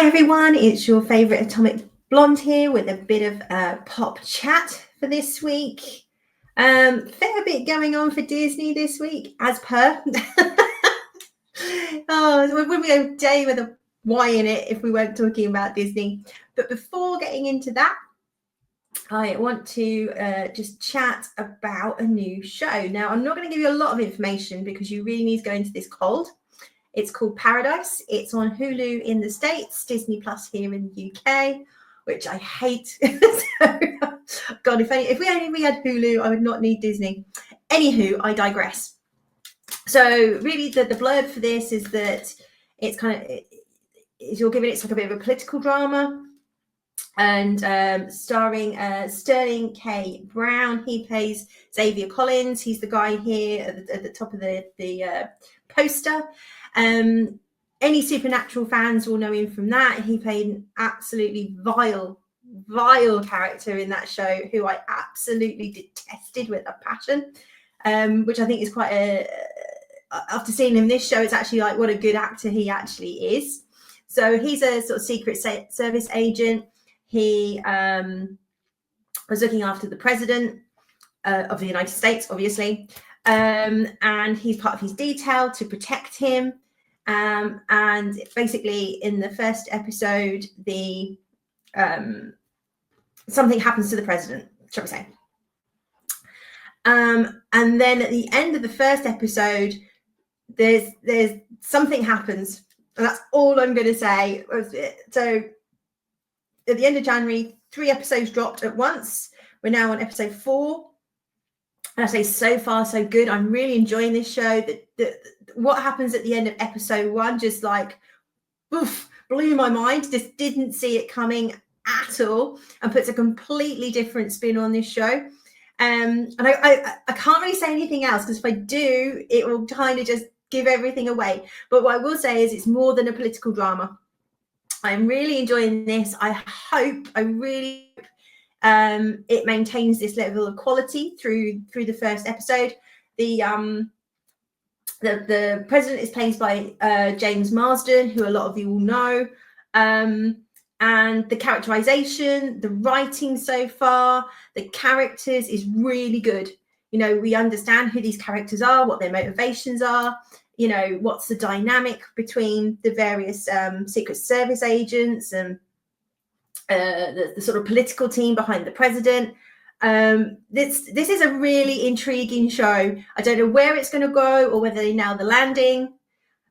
Hi everyone, it's your favourite Atomic Blonde here with a bit of pop chat for this week. Fair bit going on for Disney this week, as per. Oh, it would be a day with a Y in it if we weren't talking about Disney. But before getting into that, I want to just chat about a new show. Now, I'm not going to give you a lot of information because you really need to go into this cold. It's called Paradise. It's on Hulu in the States, Disney Plus here in the UK, which I hate. God, if we only had Hulu, I would not need Disney. Anywho, I digress. So really the blurb for this is that it's kind of, you're giving it's like a bit of a political drama, and starring Sterling K. Brown. He plays Xavier Collins. He's the guy here at the top of the poster. Any Supernatural fans will know him from that. He played an absolutely vile character in that show who I absolutely detested with a passion, which I think is quite after seeing him this show, it's actually like what a good actor he actually is. So he's a sort of secret service agent. He was looking after the president of the United States, obviously. And he's part of his detail to protect him. And basically, in the first episode, something happens to the president, shall we say. And then at the end of the first episode, there's something happens, and that's all I'm going to say. So at the end of January, 3 episodes dropped at once. We're now on episode 4. And I say so far so good. I'm really enjoying this show. What happens at the end of episode 1 just like blew my mind. Just didn't see it coming at all, and puts a completely different spin on this show. And I can't really say anything else, because if I do, it will kind of just give everything away. But what I will say is it's more than a political drama. I'm really enjoying this. I really hope it maintains this level of quality through the first episode. The president is played by James Marsden, who a lot of you will know, and the characterization, the writing so far, the characters is really good. You know, we understand who these characters are, what their motivations are, you know, what's the dynamic between the various Secret Service agents and the sort of political team behind the president. This is a really intriguing show. I don't know where it's going to go or whether they nail the landing.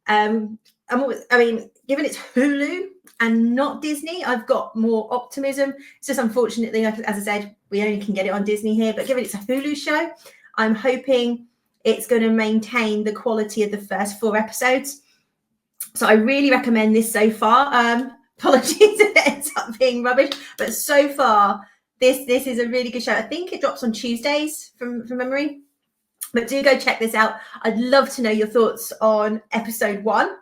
I mean, given it's Hulu and not Disney, I've got more optimism. It's just unfortunately, as I said, we only can get it on Disney here. But given it's a Hulu show, I'm hoping it's going to maintain the quality of the first 4 episodes. So I really recommend this so far. Apologies if it ends up being rubbish, but so far this is a really good show. I think it drops on Tuesdays from memory, but do go check this out. I'd love to know your thoughts on episode 1,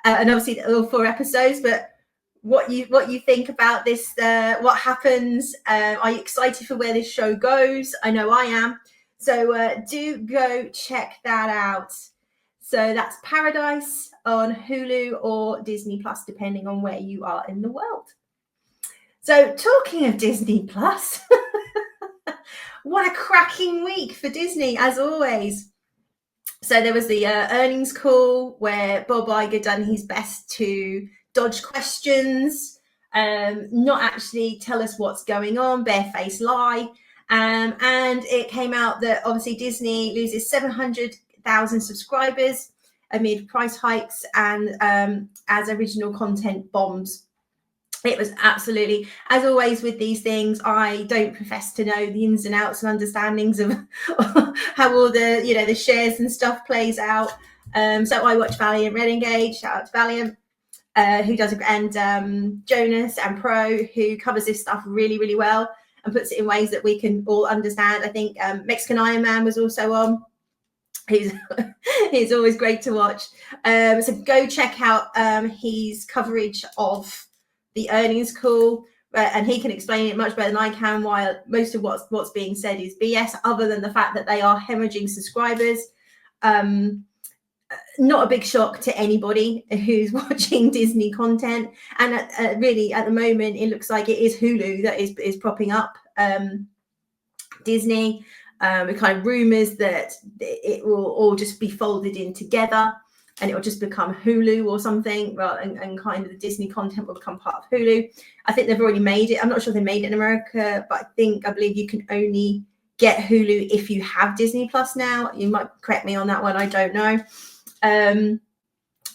and obviously all 4 episodes, but what you think about this, what happens. Are you excited for where this show goes? I know I am. So do go check that out. So that's Paradise on Hulu or Disney Plus, depending on where you are in the world. So talking of Disney Plus, what a cracking week for Disney, as always. So there was the earnings call where Bob Iger done his best to dodge questions, not actually tell us what's going on, barefaced lie. And it came out that obviously Disney loses 700,000 subscribers amid price hikes and as original content bombs. It was absolutely, as always with these things, I don't profess to know the ins and outs and understandings of how all the, you know, the shares and stuff plays out. So I watch Valiant Renegade, shout out to Valiant, who does, and Jonas and Pro, who covers this stuff really, really well and puts it in ways that we can all understand. I think Mexican Iron Man was also on. He's always great to watch. So go check out his coverage of the earnings call, and he can explain it much better than I can, while most of what's being said is BS, other than the fact that they are hemorrhaging subscribers. not a big shock to anybody who's watching Disney content. And really, at the moment, it looks like it is Hulu that is propping up Disney. With kind of rumors that it will all just be folded in together and it will just become Hulu or something, and kind of the Disney content will become part of Hulu. I think they've already made it. I'm not sure if they made it in America, but I believe you can only get Hulu if you have Disney Plus now. You might correct me on that one. I don't know.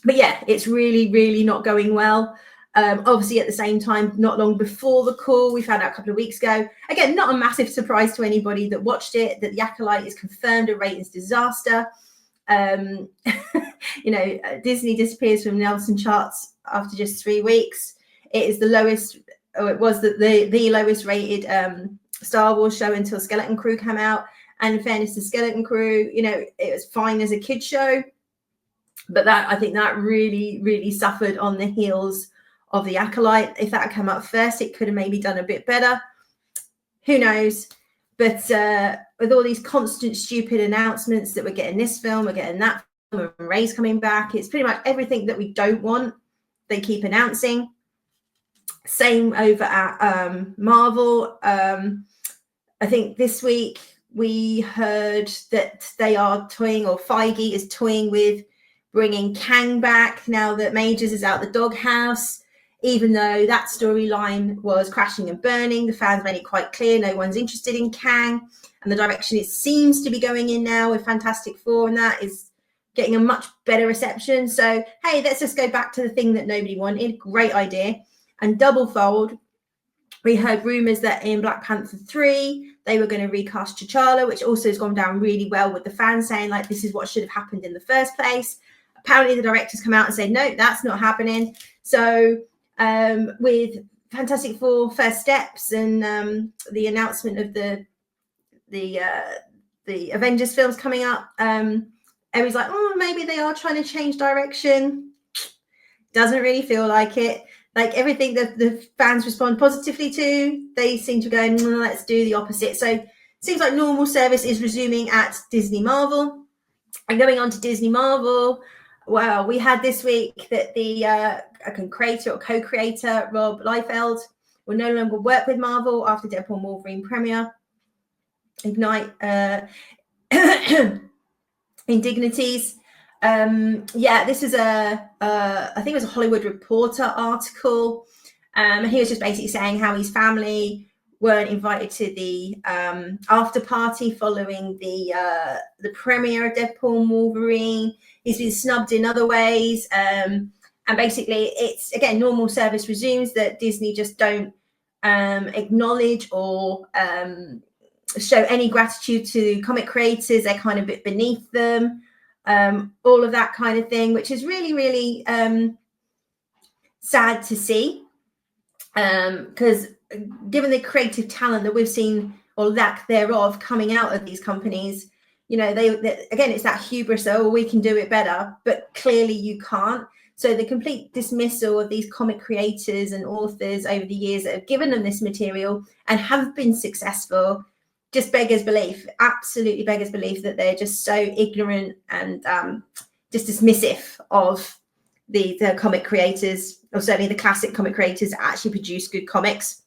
But yeah, it's really, really not going well. Obviously, at the same time, not long before the call, we found out a couple of weeks ago, again, not a massive surprise to anybody that watched it, that The Acolyte is confirmed a ratings disaster. Disney disappears from Nielsen charts after just 3 weeks. It is the lowest, or it was the lowest rated Star Wars show until Skeleton Crew came out. And in fairness to Skeleton Crew, it was fine as a kid's show, but I think that really, really suffered on the heels of The Acolyte. If that had come up first, it could have maybe done a bit better. Who knows? But with all these constant stupid announcements that we're getting this film, we're getting that film, and Rey's coming back, it's pretty much everything that we don't want, they keep announcing. Same over at Marvel. I think this week we heard that they are toying, or Feige is toying with bringing Kang back now that Majors is out the doghouse. Even though that storyline was crashing and burning, the fans made it quite clear no one's interested in Kang. And the direction it seems to be going in now with Fantastic Four, and that is getting a much better reception. So, hey, let's just go back to the thing that nobody wanted. Great idea. And double fold, we heard rumors that in Black Panther 3, they were going to recast T'Challa, which also has gone down really well with the fans saying, like, this is what should have happened in the first place. Apparently, the directors come out and say, no, that's not happening. So, with Fantastic Four First Steps and the announcement of the Avengers films coming up, everybody's like, oh, maybe they are trying to change direction. Doesn't really feel like it. Like everything that the fans respond positively to, they seem to go, let's do the opposite. So it seems like normal service is resuming at Disney Marvel. And going on to Disney Marvel, well, we had this week that the creator or co-creator Rob Liefeld will no longer work with Marvel after Deadpool and Wolverine premiere. Ignite indignities. This is I think it was a Hollywood Reporter article. He was just basically saying how his family weren't invited to the after party following the premiere of Deadpool and Wolverine. He's been snubbed in other ways. And basically, it's, again, normal service resumes, that Disney just don't acknowledge or show any gratitude to comic creators. They're kind of a bit beneath them. All of that kind of thing, which is really, really sad to see. Because given the creative talent that we've seen, or lack thereof, coming out of these companies, they again, it's that hubris, we can do it better, but clearly you can't. So the complete dismissal of these comic creators and authors over the years that have given them this material and have been successful just beggars belief, absolutely beggars belief, that they're just so ignorant and just dismissive of the comic creators, or certainly the classic comic creators that actually produce good comics.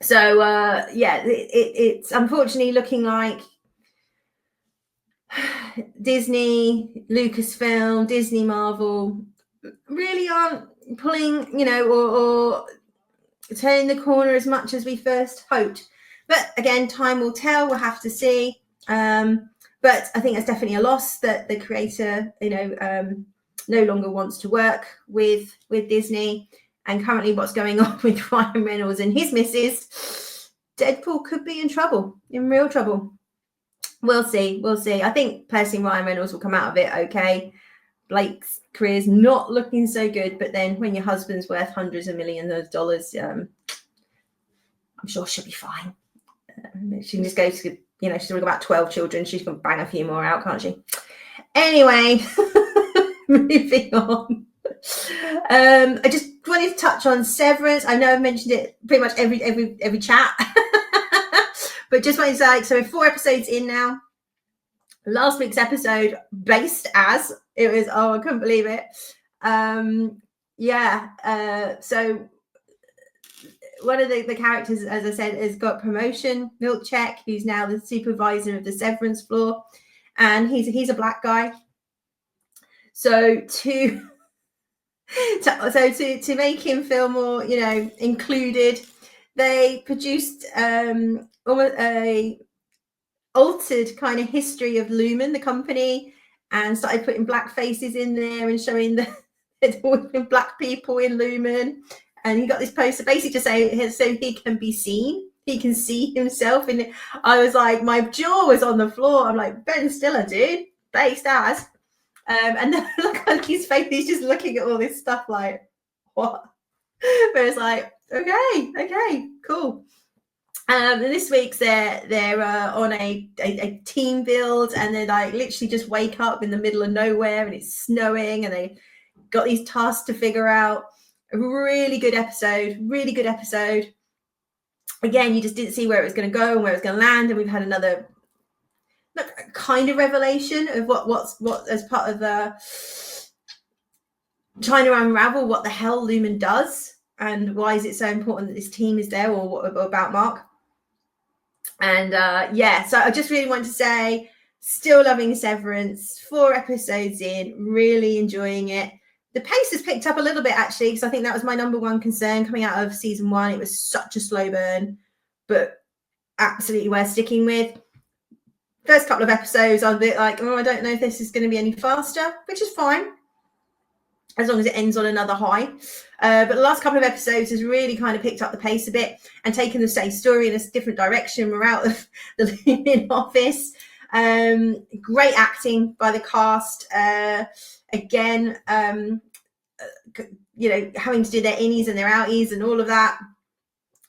So, it's unfortunately looking like Disney, Lucasfilm, Disney, Marvel really aren't pulling, or turning the corner as much as we first hoped. But again, time will tell. We'll have to see. But I think it's definitely a loss that the creator, no longer wants to work with Disney. And currently what's going on with Ryan Reynolds and his missus, Deadpool could be in trouble, in real trouble. We'll see. I think personally Ryan Reynolds will come out of it okay. Blake's career's not looking so good, but then when your husband's worth hundreds of millions of dollars, I'm sure she'll be fine. She can just go to, she's got about 12 children. She can bang a few more out, can't she? Anyway, moving on. I just wanted to touch on Severance. I know I've mentioned it pretty much every chat, but just wanted to say, so we're 4 episodes in now. last week's episode, based as it was, oh, I couldn't believe it. So one of the characters, as I said, has got promotion. Milkcheck, who's now the supervisor of the Severance floor, and he's a black guy. So to make him feel more, included, they produced almost a altered kind of history of Lumen, the company, and started putting black faces in there and showing the black people in Lumen. And he got this poster basically to say so he can be seen. He can see himself in it. I was like, my jaw was on the floor. I'm like, Ben Stiller, dude, based as. And then look on his face, he's just looking at all this stuff like, what? But it's like, okay, cool. And this week's they're on a team build, and they like literally just wake up in the middle of nowhere and it's snowing, and they got these tasks to figure out. A really good episode. Again, you just didn't see where it was going to go and where it was going to land, and we've had another kind of revelation of what as part of the trying to unravel what the hell Lumen does and why is it so important that this team is there, or what about Mark. And so I just really want to say, still loving Severance, 4 episodes in, really enjoying it. The pace has picked up a little bit, actually, because I think that was my number one concern coming out of season 1. It was such a slow burn, but absolutely worth sticking with. First couple of episodes, I was a bit like, I don't know if this is going to be any faster, which is fine, as long as it ends on another high. But the last couple of episodes has really kind of picked up the pace a bit and taken the same story in a different direction. We're out of the Lumen office. Great acting by the cast. Again, having to do their innies and their outies and all of that.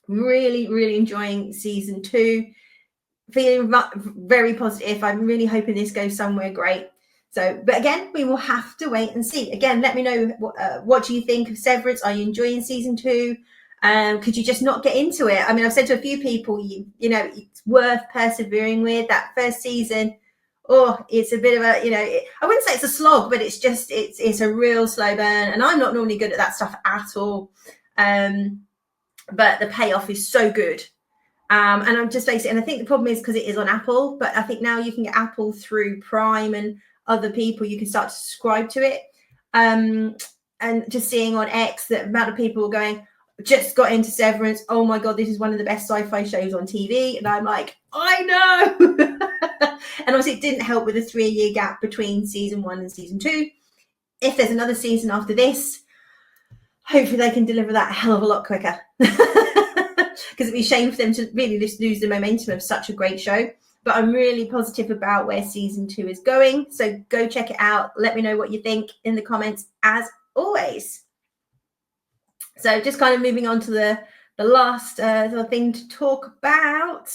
Really, really enjoying season 2. Feeling very positive. I'm really hoping this goes somewhere great. So, but again, we will have to wait and see. Again, let me know what do you think of Severance? Are you enjoying season 2? Could you just not get into it? I mean, I've said to a few people, it's worth persevering with. That first season, it's a bit of a, I wouldn't say it's a slog, but it's just, it's a real slow burn. And I'm not normally good at that stuff at all. But the payoff is so good. And I'm just basically, and I think the problem is because it is on Apple, but I think now you can get Apple through Prime and other people, you can start to subscribe to it. And just seeing on X that amount of people going, just got into Severance. Oh my God, this is one of the best sci-fi shows on TV. And I'm like, I know. And obviously it didn't help with a 3-year gap between season 1 and season 2. If there's another season after this, hopefully they can deliver that a hell of a lot quicker. Because it'd be a shame for them to really just lose the momentum of such a great show. But I'm really positive about where season 2 is going. So go check it out. Let me know what you think in the comments, as always. So just kind of moving on to the last thing to talk about.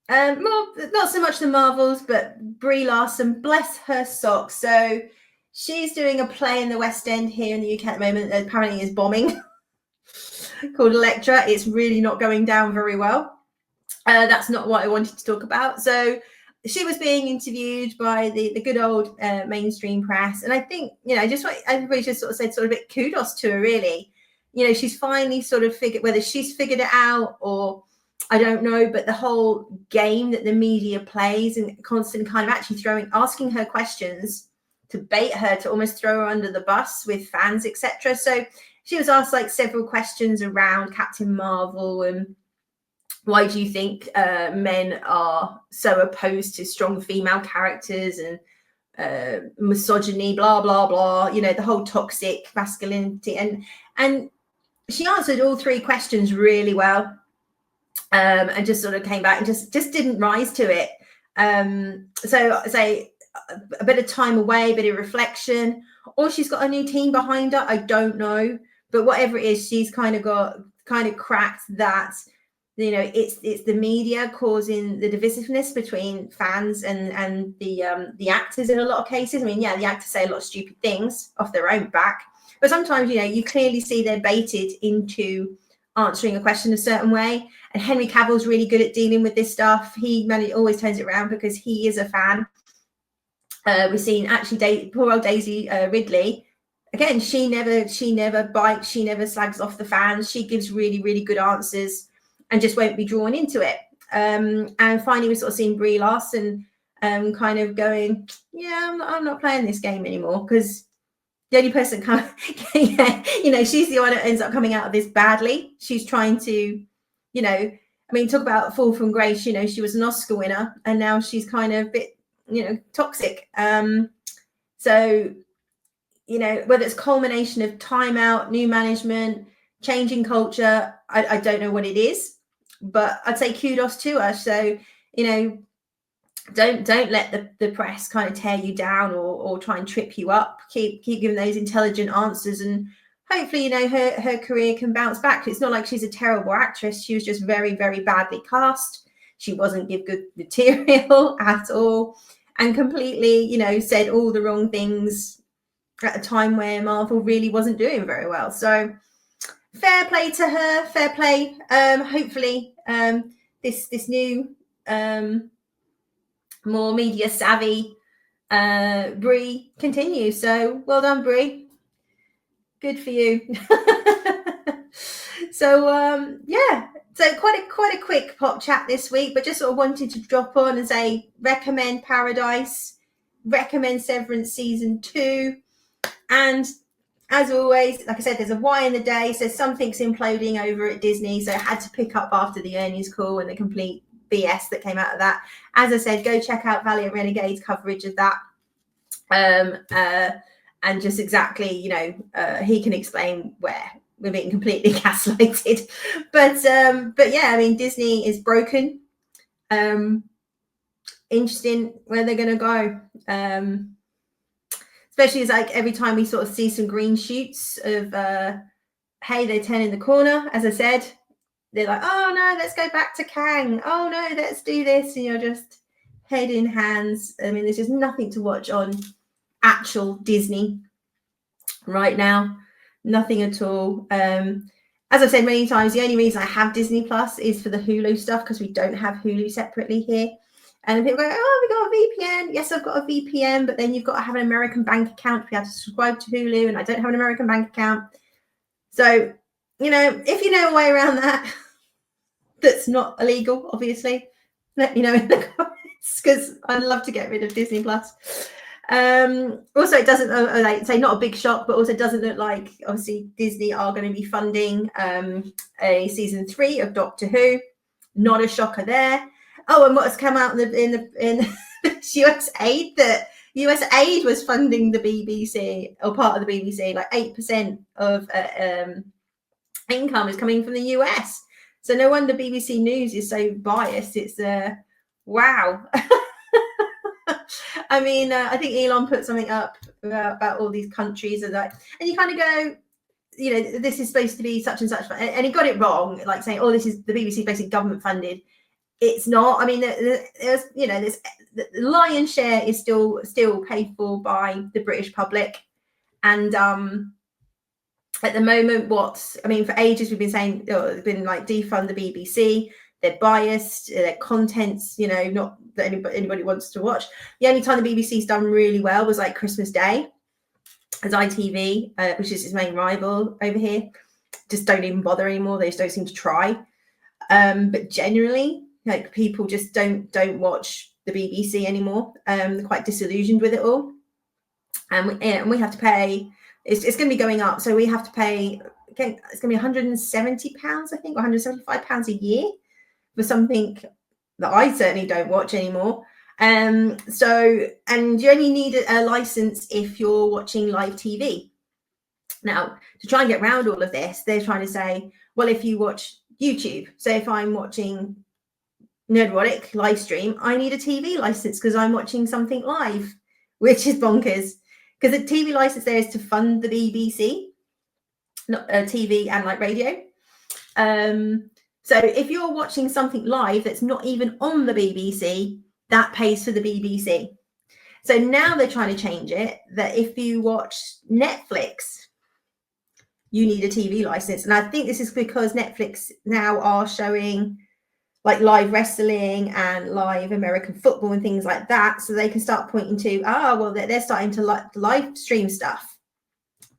Not so much the Marvels, but Brie Larson, bless her socks. So she's doing a play in the West End here in the UK at the moment that apparently is bombing, called Electra. It's really not going down very well. That's not what I wanted to talk about. So she was being interviewed by the good old mainstream press. And I think, just what everybody just sort of said, sort of a bit kudos to her, really. She's finally sort of figured, whether she's figured it out or I don't know, but the whole game that the media plays and constantly kind of actually asking her questions to bait her, to almost throw her under the bus with fans, etc. So she was asked like several questions around Captain Marvel and why do you think men are so opposed to strong female characters and misogyny, blah, blah, blah, the whole toxic masculinity. And she answered all 3 questions really well. And just sort of came back and just didn't rise to it. So I say a bit of time away, a bit of reflection, or she's got a new team behind her. I don't know, but whatever it is, she's kind of cracked that. It's the media causing the divisiveness between fans and the actors in a lot of cases. I mean, the actors say a lot of stupid things off their own back, but sometimes you clearly see they're baited into answering a question a certain way. And Henry Cavill's really good at dealing with this stuff. He always turns it around because he is a fan. We've seen actually poor old Daisy Ridley. Again, she never bites, she never slags off the fans. She gives really, really good answers and just won't be drawn into it. And finally, we sort of seen Brie Larson kind of going, yeah, I'm not playing this game anymore, because the only person yeah, you know, she's the one that ends up coming out of this badly. She's trying to, you know, I mean, talk about fall from grace. You know, she was an Oscar winner, and now she's kind of a bit, you know, toxic. So, you know, whether it's culmination of timeout, new management, changing culture, I don't know what it is, but I'd say kudos to her. So, you know, don't let the press kind of tear you down or try and trip you up. Keep giving those intelligent answers, and hopefully, you know, her career can bounce back. It's not like she's a terrible actress. She was just very, very badly cast. She wasn't given good material at all, and completely, you know, said all the wrong things at a time where Marvel really wasn't doing very well. So fair play to her, fair play. Hopefully this new more media savvy Brie continues. So well done, Brie. Good for you. So yeah, so quite a quick pop chat this week, but just sort of wanted to drop on and say recommend Paradise, recommend Severance season 2, and as always, like I said, there's a why in the day, so something's imploding over at Disney, so I had to pick up after the earnings call and the complete BS that came out of that. As I said, go check out Valiant Renegade's coverage of that, and just exactly, you know, he can explain where we're being completely gaslighted. But yeah, I mean, Disney is broken. Interesting where they're going to go. Especially as like every time we sort of see some green shoots of, hey, they're turning the corner. As I said, they're like, oh no, let's go back to Kang. Oh no, let's do this. And you're just head in hands. I mean, there's just nothing to watch on actual Disney right now. Nothing at all. As I've said many times, the only reason I have Disney Plus is for the Hulu stuff, because we don't have Hulu separately here. And people go, oh, we got a VPN. Yes, I've got a VPN, but then you've got to have an American bank account. We have to subscribe to Hulu, and I don't have an American bank account. So, you know, if you know a way around that, that's not illegal, obviously, let me know in the comments, because I'd love to get rid of Disney Plus. Also, it doesn't, like say, not a big shock, but also doesn't look like, obviously, Disney are going to be funding a season 3 of Doctor Who. Not a shocker there. Oh, and what's come out in the US aid, that US aid was funding the BBC, or part of the BBC, like 8% of income is coming from the US. So no wonder BBC News is so biased. It's wow. I mean, I think Elon put something up about all these countries, and you kind of go, you know, this is supposed to be such and such, and he got it wrong, like saying, oh, this is the BBC is basically government funded. It's not. I mean, there's, you know, the lion's share is still paid for by the British public, and at the moment, for ages we've been saying, it's been like defund the BBC. They're biased. Their content's, you know, not that anybody wants to watch. The only time the BBC's done really well was like Christmas Day, as ITV, which is its main rival over here, just don't even bother anymore. They just don't seem to try. But generally, like, people just don't watch the BBC anymore. They're quite disillusioned with it all, and we have to pay. It's going to be going up, so we have to pay. Again, it's going to be £170, I think, or £175 a year for something that I certainly don't watch anymore. So, and you only need a license if you're watching live TV. Now, to try and get around all of this, they're trying to say, well, if you watch YouTube, so if I'm watching Nerdrotic live stream, I need a TV license because I'm watching something live, which is bonkers, because the TV license there is to fund the BBC, not TV and like radio. So if you're watching something live that's not even on the BBC, that pays for the BBC. So now they're trying to change it, that if you watch Netflix, you need a TV license. And I think this is because Netflix now are showing like live wrestling and live American football and things like that. So they can start pointing to, well, they're starting to live stream stuff.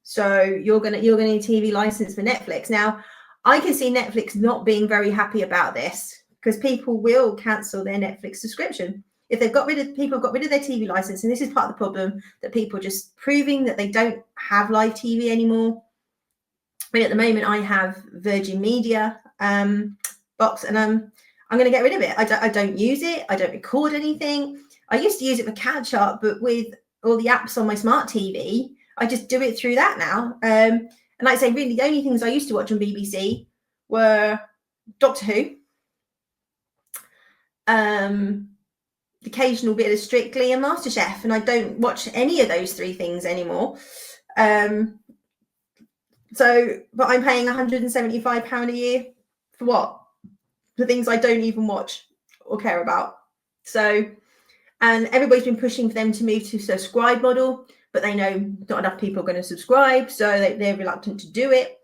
So you're gonna need a TV license for Netflix. Now, I can see Netflix not being very happy about this, because people will cancel their Netflix subscription if they've got rid of their TV license. And this is part of the problem, that people just proving that they don't have live TV anymore. I mean, at the moment, I have Virgin Media box, and I'm going to get rid of it. I don't use it. I don't record anything. I used to use it for catch up, but with all the apps on my smart TV, I just do it through that now. And like I say, really, the only things I used to watch on BBC were Doctor Who, the occasional bit of Strictly and MasterChef, and I don't watch any of those three things anymore. But I'm paying £175 a year for what? For things I don't even watch or care about. So, and everybody's been pushing for them to move to subscribe model, but they know not enough people are going to subscribe, so they're reluctant to do it.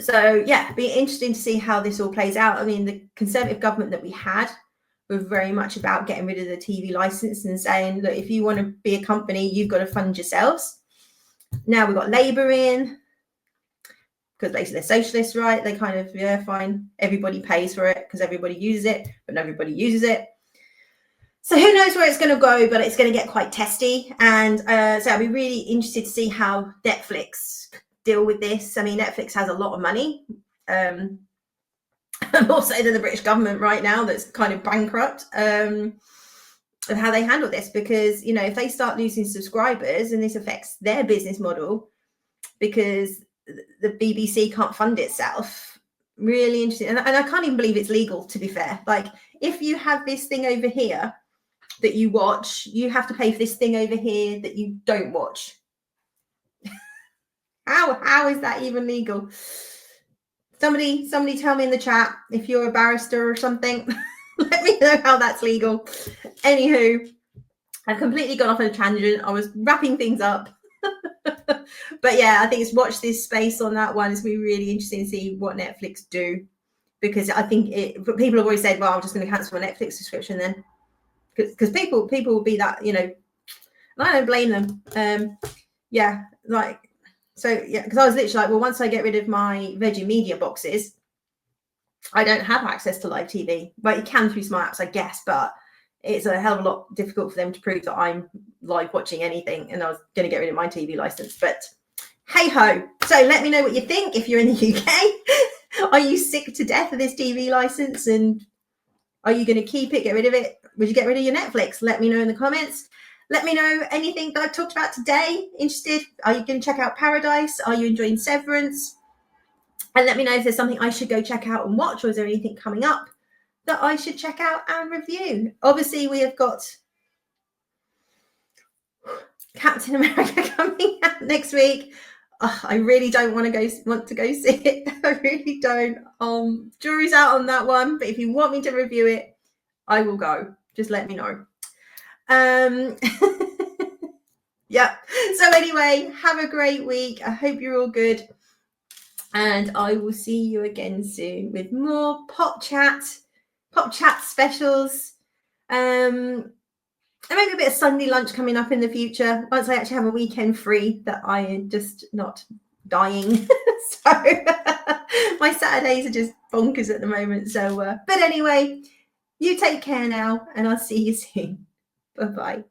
So yeah, be interesting to see how this all plays out. I mean, the Conservative government that we had were very much about getting rid of the TV license and saying, look, if you want to be a company, you've got to fund yourselves. Now we've got Labour in, because basically they're socialists, right? They kind of, yeah, fine, everybody pays for it because everybody uses it, but not everybody uses it. So who knows where it's going to go, but it's going to get quite testy. And so I'll be really interested to see how Netflix deal with this. I mean, Netflix has a lot of money, more so than the British government right now, that's kind of bankrupt, of how they handle this. Because, you know, if they start losing subscribers, and this affects their business model, because the BBC can't fund itself. Really interesting. And I can't even believe it's legal, to be fair. Like, if you have this thing over here that you watch, you have to pay for this thing over here that you don't watch. How is that even legal? Somebody tell me in the chat if you're a barrister or something. Let me know how that's legal. Anywho, I've completely gone off on a tangent. I was wrapping things up. But yeah, I think it's watch this space on that one. It's going to be really interesting to see what Netflix do, because I think people have always said, well, I'm just going to cancel my Netflix subscription then, because people will be that, you know, and I don't blame them. Yeah, like, so yeah, because I was literally like, well, once I get rid of my Virgin Media boxes, I don't have access to live TV. But you can through smart apps, I guess, but it's a hell of a lot difficult for them to prove that I'm live watching anything, and I was going to get rid of my TV license. But hey ho. So let me know what you think if you're in the UK. Are you sick to death of this TV license, and are you going to keep it, get rid of it? Would you get rid of your Netflix? Let me know in the comments. Let me know anything that I've talked about today. Interested? Are you going to check out Paradise? Are you enjoying Severance? And let me know if there's something I should go check out and watch, or is there anything coming up that I should check out and review? Obviously, we have got Captain America coming out next week. I really don't want to go see it. I really don't. Jury's out on that one, but if you want me to review it, I will go. Just let me know. Yeah. So anyway, have a great week. I hope you're all good, and I will see you again soon with more pop chat specials. And maybe a bit of Sunday lunch coming up in the future, once I actually have a weekend free that I am just not dying. So my Saturdays are just bonkers at the moment. So, but anyway, you take care now, and I'll see you soon. Bye-bye.